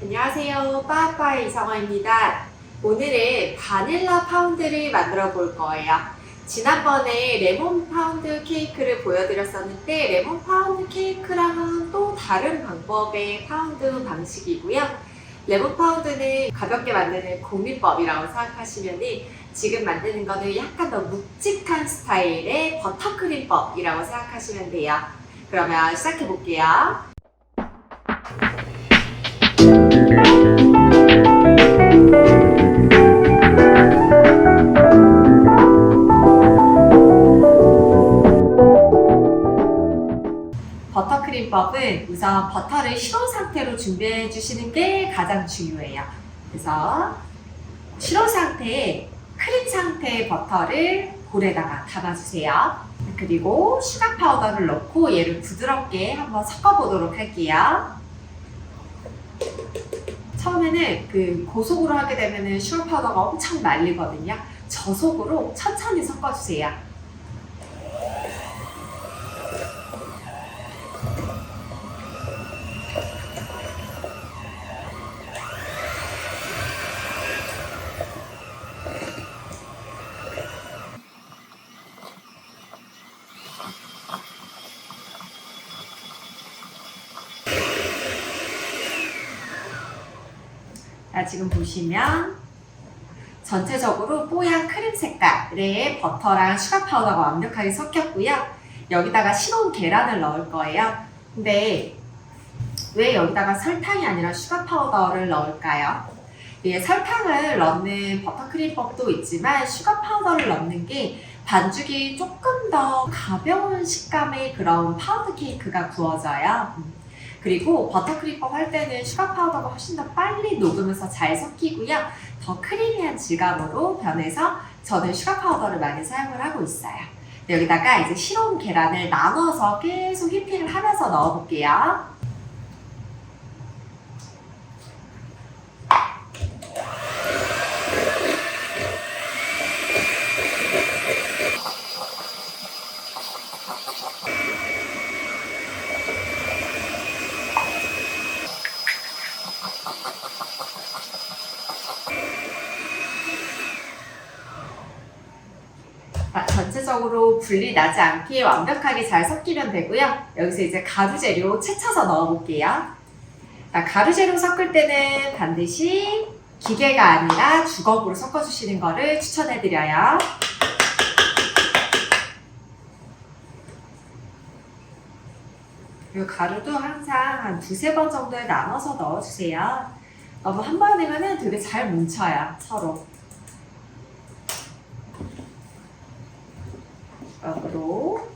안녕하세요. 빠빠의 이성화입니다. 오늘은 바닐라 파운드를 만들어 볼 거예요. 지난번에 레몬 파운드 케이크를 보여드렸었는데 레몬 파운드 케이크랑은 또 다른 방법의 파운드 방식이고요. 레몬 파운드는 가볍게 만드는 고민법이라고 생각하시면 지금 만드는 거는 약간 더 묵직한 스타일의 버터크림법이라고 생각하시면 돼요. 그러면 시작해 볼게요. 버터크림법은 우선 버터를 식은 상태로 준비해 주시는 게 가장 중요해요. 그래서 식은 상태에 크림 상태의 버터를 볼에다가 담아주세요. 그리고 슈가 파우더를 넣고 얘를 부드럽게 한번 섞어보도록 할게요. 처음에는 고속으로 하게 되면 슈가 파우더가 엄청 말리거든요. 저속으로 천천히 섞어주세요. 지금 보시면 전체적으로 뽀얀 크림 색깔의 버터랑 슈가 파우더가 완벽하게 섞였고요. 여기다가 식은 계란을 넣을 거예요. 근데 왜 여기다가 설탕이 아니라 슈가 파우더를 넣을까요? 설탕을 넣는 버터크림법도 있지만 슈가 파우더를 넣는 게 반죽이 조금 더 가벼운 식감의 그런 파운드 케이크가 구워져요. 그리고 버터크림법 할 때는 슈가 파우더가 훨씬 더 빨리 녹으면서 잘 섞이고요. 더 크리미한 질감으로 변해서 저는 슈가 파우더를 많이 사용을 하고 있어요. 여기다가 이제 식은 계란을 나눠서 계속 휘핑을 하면서 넣어볼게요. 전체적으로 분리 나지 않게 완벽하게 잘 섞이면 되고요. 여기서 이제 가루 재료 채쳐서 넣어볼게요. 가루 재료 섞을 때는 반드시 기계가 아니라 주걱으로 섞어주시는 거를 추천해드려요. 그리고 가루도 항상 한 두세 번 정도에 나눠서 넣어주세요. 너무 한 번에 넣으면 되게 잘 뭉쳐요, 서로. 주걱으로.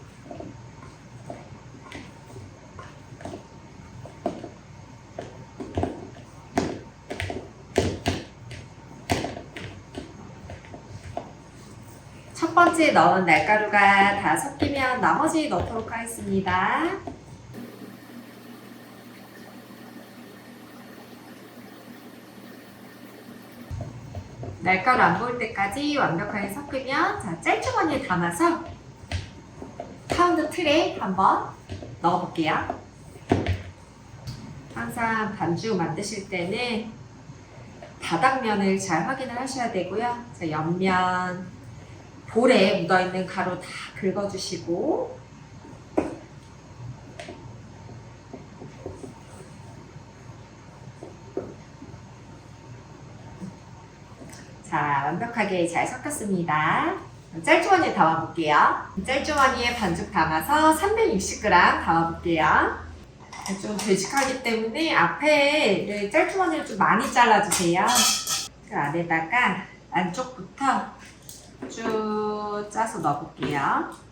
첫 번째 넣은 날가루가 다 섞이면 나머지 넣도록 하겠습니다. 날가루 안 보일 때까지 완벽하게 섞으면 짤주머니에 담아서 파운드 틀에 한번 넣어볼게요. 항상 반죽 만드실 때는 바닥면을 잘 확인을 하셔야 되고요. 옆면 볼에 묻어있는 가루 다 긁어주시고 완벽하게 잘 섞였습니다. 짤주머니에 담아볼게요. 짤주머니에 반죽 담아서 360g 담아볼게요. 좀 되직하기 때문에 앞에 짤주머니를 좀 많이 잘라주세요. 그 안에다가 안쪽부터 쭉 짜서 넣어볼게요.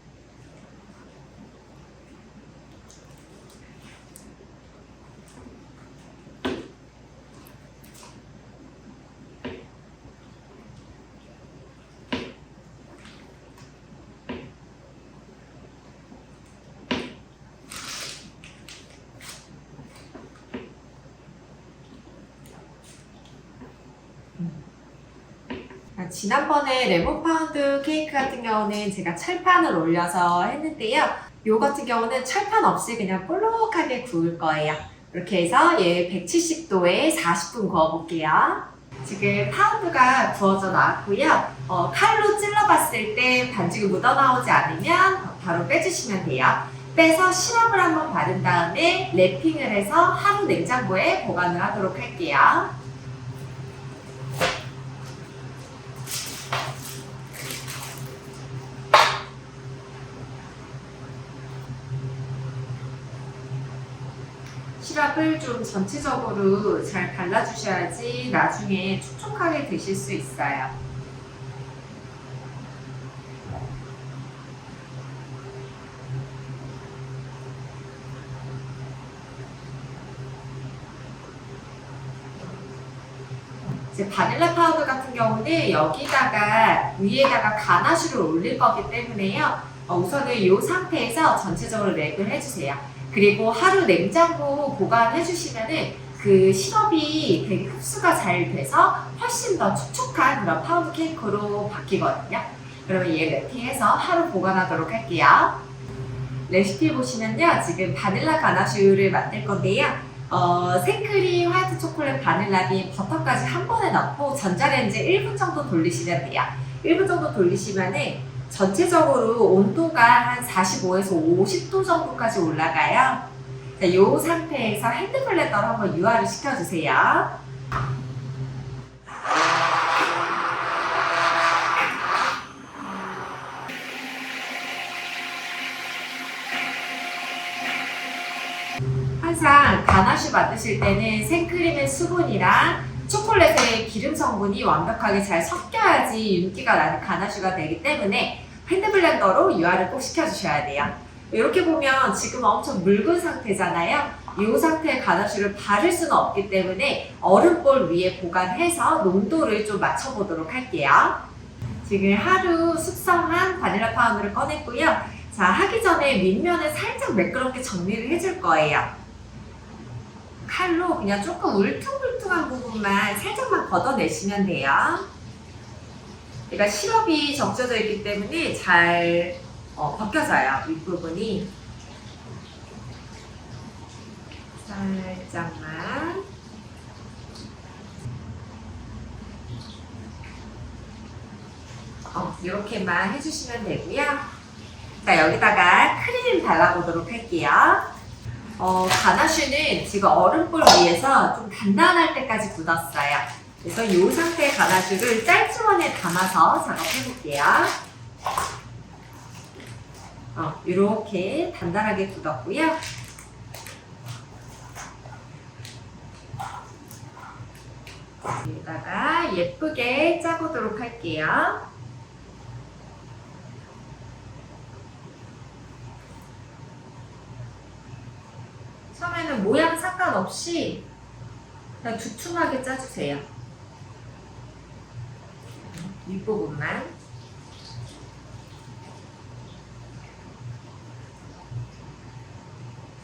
지난번에 레몬 파운드 케이크 같은 경우는 제가 철판을 올려서 했는데요. 요 같은 경우는 철판 없이 그냥 볼록하게 구울 거예요. 이렇게 해서 얘 170도에 40분 구워볼게요. 지금 파운드가 구워져 나왔고요. 칼로 찔러봤을 때 반죽이 묻어나오지 않으면 바로 빼주시면 돼요. 빼서 시럽을 한번 바른 다음에 랩핑을 해서 하루 냉장고에 보관을 하도록 할게요. 시럽을 좀 전체적으로 잘 발라주셔야지 나중에 촉촉하게 드실 수 있어요. 이제 바닐라 파우더 같은 경우는 여기다가 위에다가 가나슈를 올릴 거기 때문에요. 우선은 이 상태에서 전체적으로 랩을 해주세요. 그리고 하루 냉장고 보관해 주시면은 그 시럽이 되게 흡수가 잘 돼서 훨씬 더 촉촉한 그런 파우드 케이크로 바뀌거든요. 그러면 얘 랩핑해서 하루 보관하도록 할게요. 레시피 보시면요. 지금 바닐라 가나슈를 만들 건데요. 생크림, 화이트 초콜릿, 바닐라 빈, 버터까지 한 번에 넣고 전자레인지 1분 정도 돌리시면 돼요. 1분 정도 돌리시면은 전체적으로 온도가 한 45에서 50도 정도까지 올라가요. 자, 이 상태에서 핸드블렌더로 한번 유화를 시켜주세요. 항상 가나슈 만드실 때는 생크림의 수분이랑 초콜릿의 기름 성분이 완벽하게 잘 섞여야지 윤기가 나는 가나슈가 되기 때문에 핸드블렌더로 유화를 꼭 시켜주셔야 돼요. 이렇게 보면 지금 엄청 묽은 상태잖아요. 이 상태의 가나슈를 바를 수는 없기 때문에 얼음볼 위에 보관해서 농도를 좀 맞춰보도록 할게요. 지금 하루 숙성한 바닐라 파우더를 꺼냈고요. 자, 하기 전에 윗면을 살짝 매끄럽게 정리를 해줄 거예요. 칼로 그냥 조금 울퉁불퉁한 부분만 살짝만 걷어내시면 돼요. 얘가 시럽이 적셔져 있기 때문에 잘 벗겨져요. 윗부분이 살짝만. 이렇게만 해주시면 되고요. 자, 여기다가 크림 발라보도록 할게요. 가나슈는 지금 얼음볼 위에서 좀 단단할 때까지 굳었어요. 그래서 이 상태의 가나슈를 짤주머니에 담아서 작업해볼게요. 이렇게 단단하게 굳었고요. 여기다가 예쁘게 짜보도록 할게요. 처음에는 모양 상관없이 그냥 두툼하게 짜주세요. 윗부분만.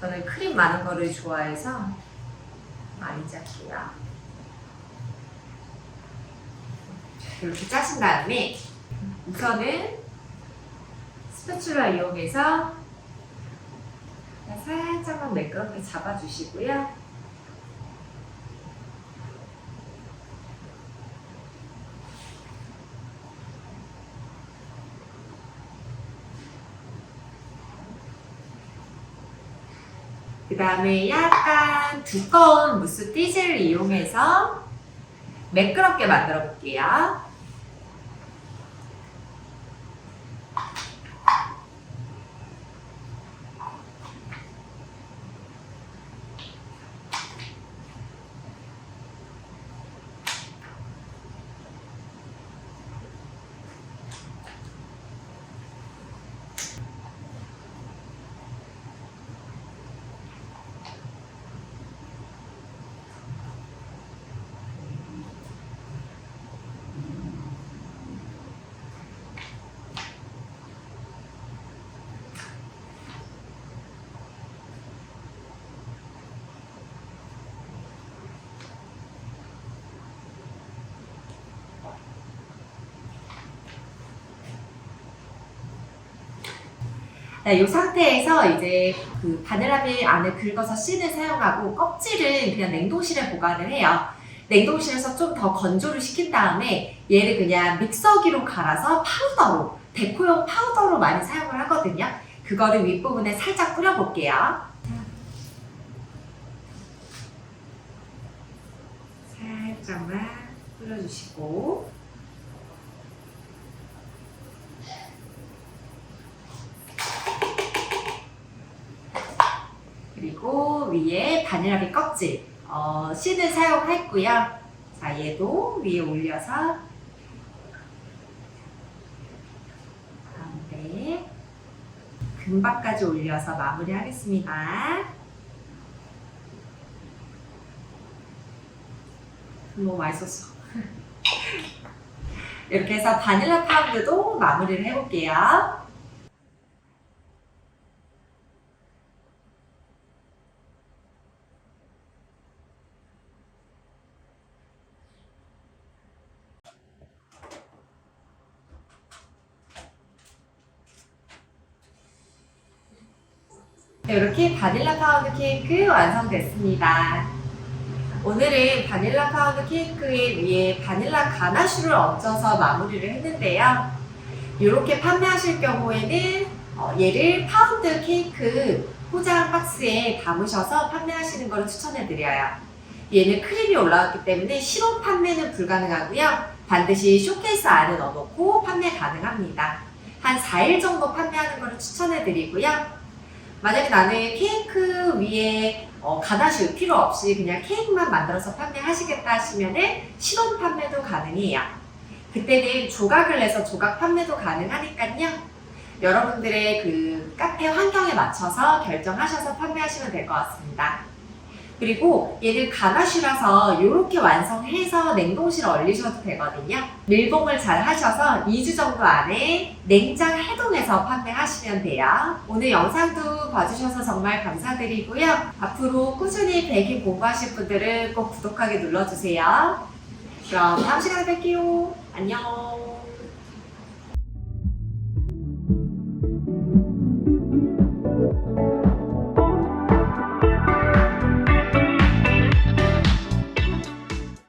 저는 크림 많은 거를 좋아해서 많이 짤게요. 이렇게 짜신 다음에 우선은 스패츌라 이용해서 살짝만 매끄럽게 잡아주시고요. 그 다음에 약간 두꺼운 무스 띠젤을 이용해서 매끄럽게 만들어 볼게요. 이 상태에서 이제 그 바닐라빈 안에 긁어서 씨는 사용하고 껍질은 그냥 냉동실에 보관을 해요. 냉동실에서 좀 더 건조를 시킨 다음에 얘를 그냥 믹서기로 갈아서 파우더로, 데코용 파우더로 많이 사용을 하거든요. 그거를 윗부분에 살짝 뿌려볼게요. 살짝만 뿌려주시고, 그리고 위에 바닐라빈 껍질 씨는 사용했고요. 자, 얘도 위에 올려서 가운데 금박까지 올려서 마무리하겠습니다. 너무 맛있었어. 이렇게 해서 바닐라 파운드도 마무리를 해볼게요. 이렇게 바닐라 파운드 케이크 완성됐습니다. 오늘은 바닐라 파운드 케이크에 위에 바닐라 가나슈를 얹어서 마무리를 했는데요. 이렇게 판매하실 경우에는 얘를 파운드 케이크 포장 박스에 담으셔서 판매하시는 것을 추천해드려요. 얘는 크림이 올라왔기 때문에 실온 판매는 불가능하고요. 반드시 쇼케이스 안에 넣어놓고 판매 가능합니다. 한 4일 정도 판매하는 것을 추천해드리고요. 만약에 나는 케이크 위에 가나슈 필요 없이 그냥 케이크만 만들어서 판매하시겠다 하시면은 실온 판매도 가능해요. 그때는 조각을 내서 조각 판매도 가능하니까요. 여러분들의 그 카페 환경에 맞춰서 결정하셔서 판매하시면 될 것 같습니다. 그리고 얘는 가나슈라서 이렇게 완성해서 냉동실에 얼리셔도 되거든요. 밀봉을 잘 하셔서 2주 정도 안에 냉장 해동해서 판매하시면 돼요. 오늘 영상도 봐주셔서 정말 감사드리고요. 앞으로 꾸준히 베이킹 공부하실 분들은 꼭 구독하기 눌러주세요. 그럼 다음 시간에 뵐게요. 안녕.